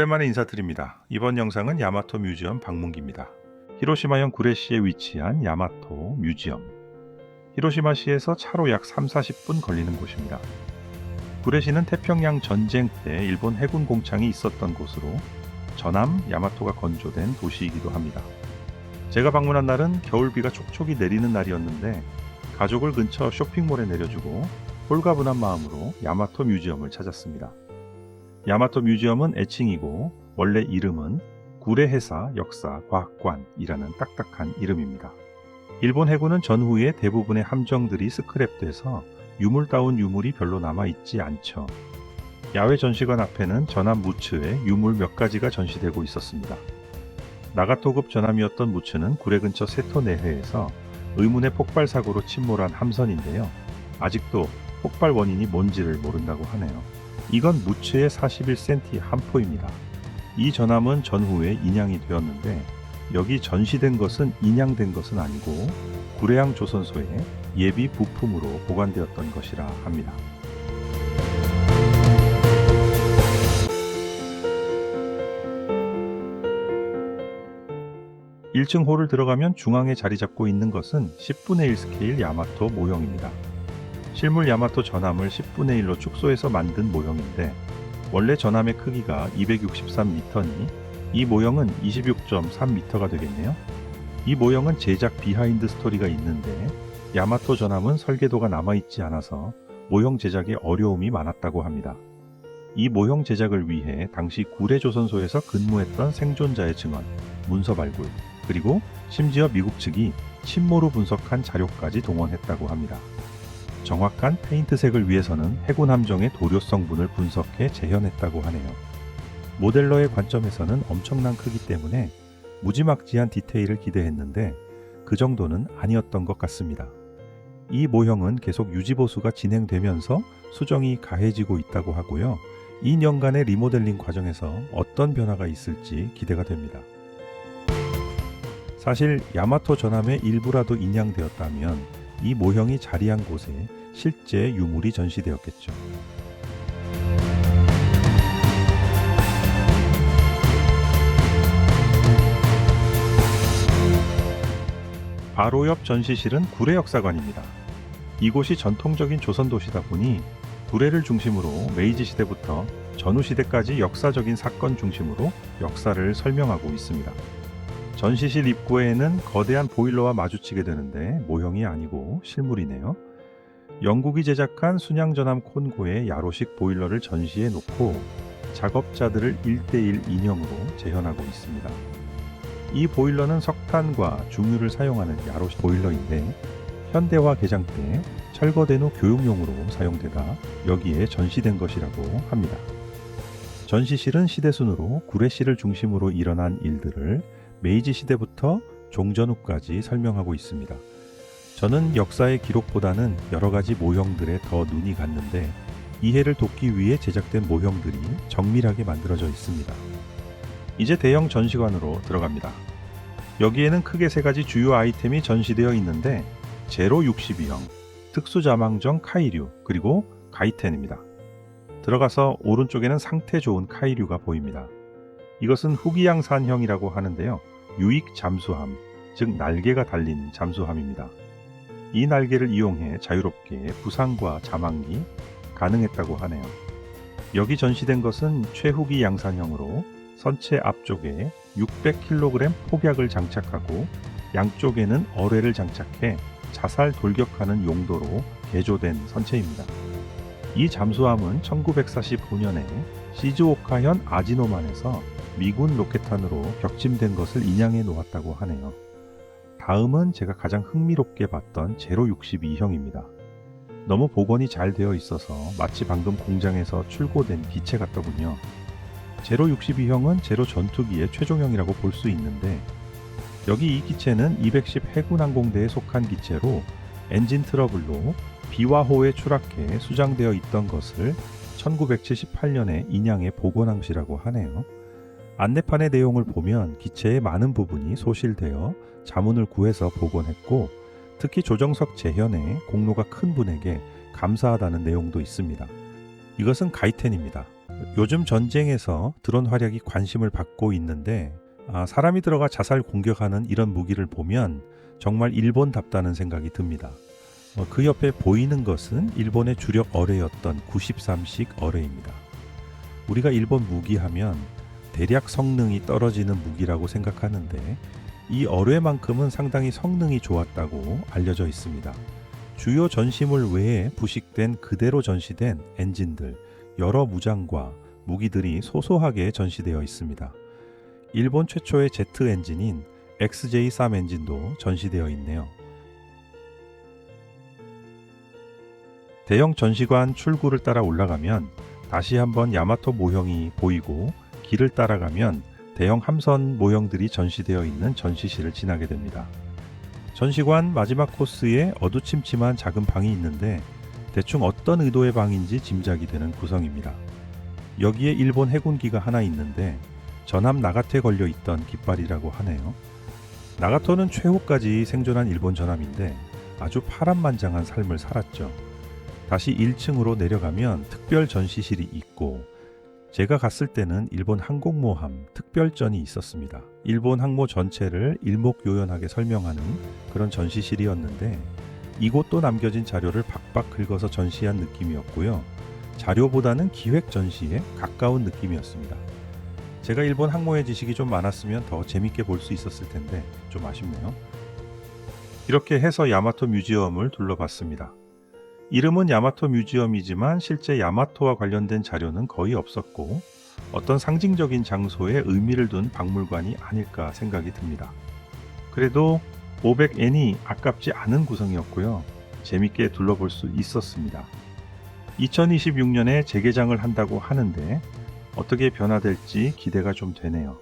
오랜만에 인사드립니다. 이번 영상은 야마토 뮤지엄 방문기입니다. 히로시마현 구레시에 위치한 야마토 뮤지엄. 히로시마시에서 차로 약 3-40분 걸리는 곳입니다. 구레시는 태평양 전쟁 때 일본 해군 공창이 있었던 곳으로 전함 야마토가 건조된 도시이기도 합니다. 제가 방문한 날은 겨울비가 촉촉이 내리는 날이었는데 가족을 근처 쇼핑몰에 내려주고 홀가분한 마음으로 야마토 뮤지엄을 찾았습니다. 야마토 뮤지엄은 애칭이고 원래 이름은 구레해사 역사과학관이라는 딱딱한 이름입니다. 일본 해군은 전후에 대부분의 함정들이 스크랩돼서 유물다운 유물이 별로 남아있지 않죠. 야외 전시관 앞에는 전함 무츠에 유물 몇 가지가 전시되고 있었습니다. 나가토급 전함이었던 무츠는 구레 근처 세토 내해에서 의문의 폭발 사고로 침몰한 함선인데요. 아직도 폭발 원인이 뭔지를 모른다고 하네요. 이건 무츠의 41cm 함포입니다. 이 전함은 전후에 인양이 되었는데 여기 전시된 것은 인양된 것은 아니고 구레항 조선소에 예비 부품으로 보관되었던 것이라 합니다. (1층) 홀을 들어가면 중앙에 자리 잡고 있는 것은 10분의 1 스케일 야마토 모형입니다. 실물 야마토 전함을 10분의 1로 축소해서 만든 모형인데 원래 전함의 크기가 263m니 이 모형은 26.3m가 되겠네요. 이 모형은 제작 비하인드 스토리가 있는데 야마토 전함은 설계도가 남아있지 않아서 모형 제작에 어려움이 많았다고 합니다. 이 모형 제작을 위해 당시 구레조선소에서 근무했던 생존자의 증언, 문서 발굴, 그리고 심지어 미국 측이 침모로 분석한 자료까지 동원했다고 합니다. 정확한 페인트색을 위해서는 해군 함정의 도료 성분을 분석해 재현했다고 하네요. 모델러의 관점에서는 엄청난 크기 때문에 무지막지한 디테일을 기대했는데 그 정도는 아니었던 것 같습니다. 이 모형은 계속 유지보수가 진행되면서 수정이 가해지고 있다고 하고요. 2년간의 리모델링 과정에서 어떤 변화가 있을지 기대가 됩니다. 사실 야마토 전함의 일부라도 인양되었다면 이 모형이 자리한 곳에 실제 유물이 전시되었겠죠. 바로 옆 전시실은 구레역사관입니다. 이곳이 전통적인 조선도시다 보니 구레를 중심으로 메이지 시대부터 전후 시대까지 역사적인 사건 중심으로 역사를 설명하고 있습니다. 전시실 입구에는 거대한 보일러와 마주치게 되는데 모형이 아니고 실물이네요. 영국이 제작한 순양전함 콘고의 야로식 보일러를 전시해 놓고 작업자들을 1:1 인형으로 재현하고 있습니다. 이 보일러는 석탄과 중유를 사용하는 야로식 보일러인데 현대화 개장 때 철거된 후 교육용으로 사용되다 여기에 전시된 것이라고 합니다. 전시실은 시대순으로 구레시를 중심으로 일어난 일들을 메이지 시대부터 종전 후까지 설명하고 있습니다. 저는 역사의 기록보다는 여러 가지 모형들에 더 눈이 갔는데 이해를 돕기 위해 제작된 모형들이 정밀하게 만들어져 있습니다. 이제 대형 전시관으로 들어갑니다. 여기에는 크게 세 가지 주요 아이템이 전시되어 있는데 제로 62형, 특수자망정 카이류, 그리고 가이텐입니다. 들어가서 오른쪽에는 상태 좋은 카이류가 보입니다. 이것은 후기양산형이라고 하는데요. 유익 잠수함, 즉 날개가 달린 잠수함입니다. 이 날개를 이용해 자유롭게 부상과 자망기 가능했다고 하네요. 여기 전시된 것은 최후기 양산형으로 선체 앞쪽에 600kg 폭약을 장착하고 양쪽에는 어뢰를 장착해 자살 돌격하는 용도로 개조된 선체입니다. 이 잠수함은 1945년에 시즈오카현 아지노만에서 미군 로켓탄으로 격침된 것을 인양해 놓았다고 하네요. 다음은 제가 가장 흥미롭게 봤던 제로 62형입니다. 너무 복원이 잘 되어 있어서 마치 방금 공장에서 출고된 기체 같더군요. 제로 62형은 제로 전투기의 최종형이라고 볼 수 있는데 여기 이 기체는 210 해군항공대에 속한 기체로 엔진 트러블로 비와호에 추락해 수장되어 있던 것을 1978년에 인양해 복원한 것이라고 하네요. 안내판의 내용을 보면 기체의 많은 부분이 소실되어 자문을 구해서 복원했고 특히 조정석 재현에 공로가 큰 분에게 감사하다는 내용도 있습니다. 이것은 가이텐입니다. 요즘 전쟁에서 드론 활약이 관심을 받고 있는데 사람이 들어가 자살 공격하는 이런 무기를 보면 정말 일본답다는 생각이 듭니다. 그 옆에 보이는 것은 일본의 주력 어뢰였던 93식 어뢰입니다. 우리가 일본 무기 하면 대략 성능이 떨어지는 무기라고 생각하는데 이 어뢰만큼은 상당히 성능이 좋았다고 알려져 있습니다. 주요 전시물 외에 부식된 그대로 전시된 엔진들, 여러 무장과 무기들이 소소하게 전시되어 있습니다. 일본 최초의 제트 엔진인 XJ3 엔진도 전시되어 있네요. 대형 전시관 출구를 따라 올라가면 다시 한번 야마토 모형이 보이고 길을 따라가면 대형 함선 모형들이 전시되어 있는 전시실을 지나게 됩니다. 전시관 마지막 코스에 어두침침한 작은 방이 있는데 대충 어떤 의도의 방인지 짐작이 되는 구성입니다. 여기에 일본 해군기가 하나 있는데 전함 나가토에 걸려 있던 깃발이라고 하네요. 나가토는 최후까지 생존한 일본 전함인데 아주 파란만장한 삶을 살았죠. 다시 1층으로 내려가면 특별 전시실이 있고 제가 갔을 때는 일본 항공모함 특별전이 있었습니다. 일본 항모 전체를 일목요연하게 설명하는 그런 전시실이었는데 이곳도 남겨진 자료를 박박 긁어서 전시한 느낌이었고요. 자료보다는 기획 전시에 가까운 느낌이었습니다. 제가 일본 항모의 지식이 좀 많았으면 더 재밌게 볼 수 있었을 텐데 좀 아쉽네요. 이렇게 해서 야마토 뮤지엄을 둘러봤습니다. 이름은 야마토 뮤지엄이지만 실제 야마토와 관련된 자료는 거의 없었고 어떤 상징적인 장소에 의미를 둔 박물관이 아닐까 생각이 듭니다. 그래도 500엔이 아깝지 않은 구성이었고요. 재밌게 둘러볼 수 있었습니다. 2026년에 재개장을 한다고 하는데 어떻게 변화될지 기대가 좀 되네요.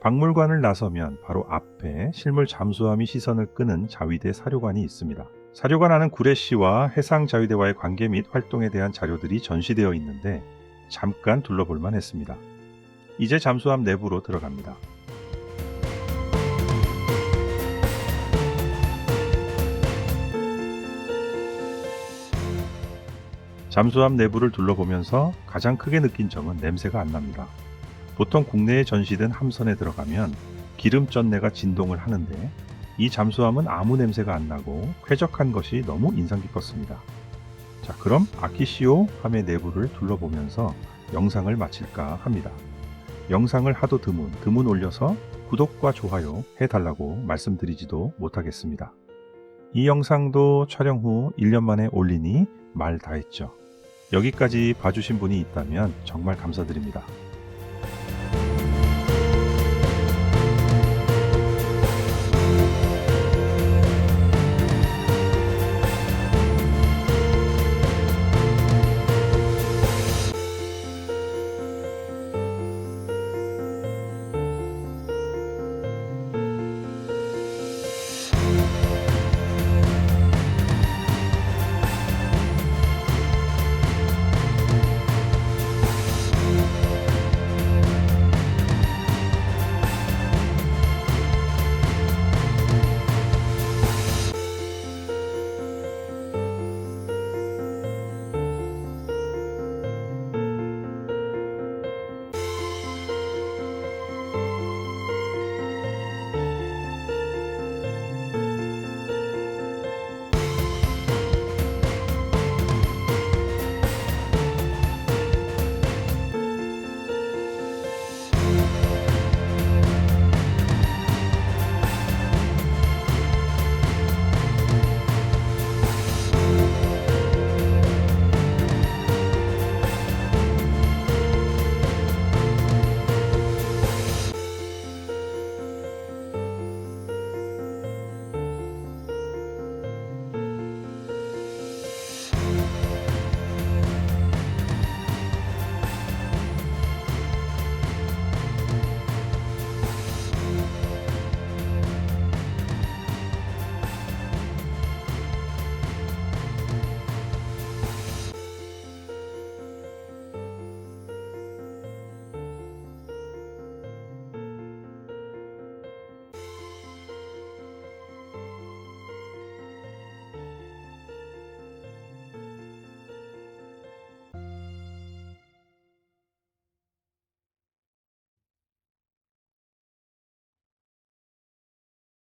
박물관을 나서면 바로 앞에 실물 잠수함이 시선을 끄는 자위대 사료관이 있습니다. 사료관 안은 구레시와 해상자위대와의 관계 및 활동에 대한 자료들이 전시되어 있는데 잠깐 둘러볼만 했습니다. 이제 잠수함 내부로 들어갑니다. 잠수함 내부를 둘러보면서 가장 크게 느낀 점은 냄새가 안 납니다. 보통 국내에 전시된 함선에 들어가면 기름 쩐내가 진동을 하는데 이 잠수함은 아무 냄새가 안 나고 쾌적한 것이 너무 인상 깊었습니다. 자, 그럼 아키시오 함의 내부를 둘러보면서 영상을 마칠까 합니다. 영상을 하도 드문 올려서 구독과 좋아요 해달라고 말씀드리지도 못하겠습니다. 이 영상도 촬영 후 1년 만에 올리니 말 다했죠. 여기까지 봐주신 분이 있다면 정말 감사드립니다.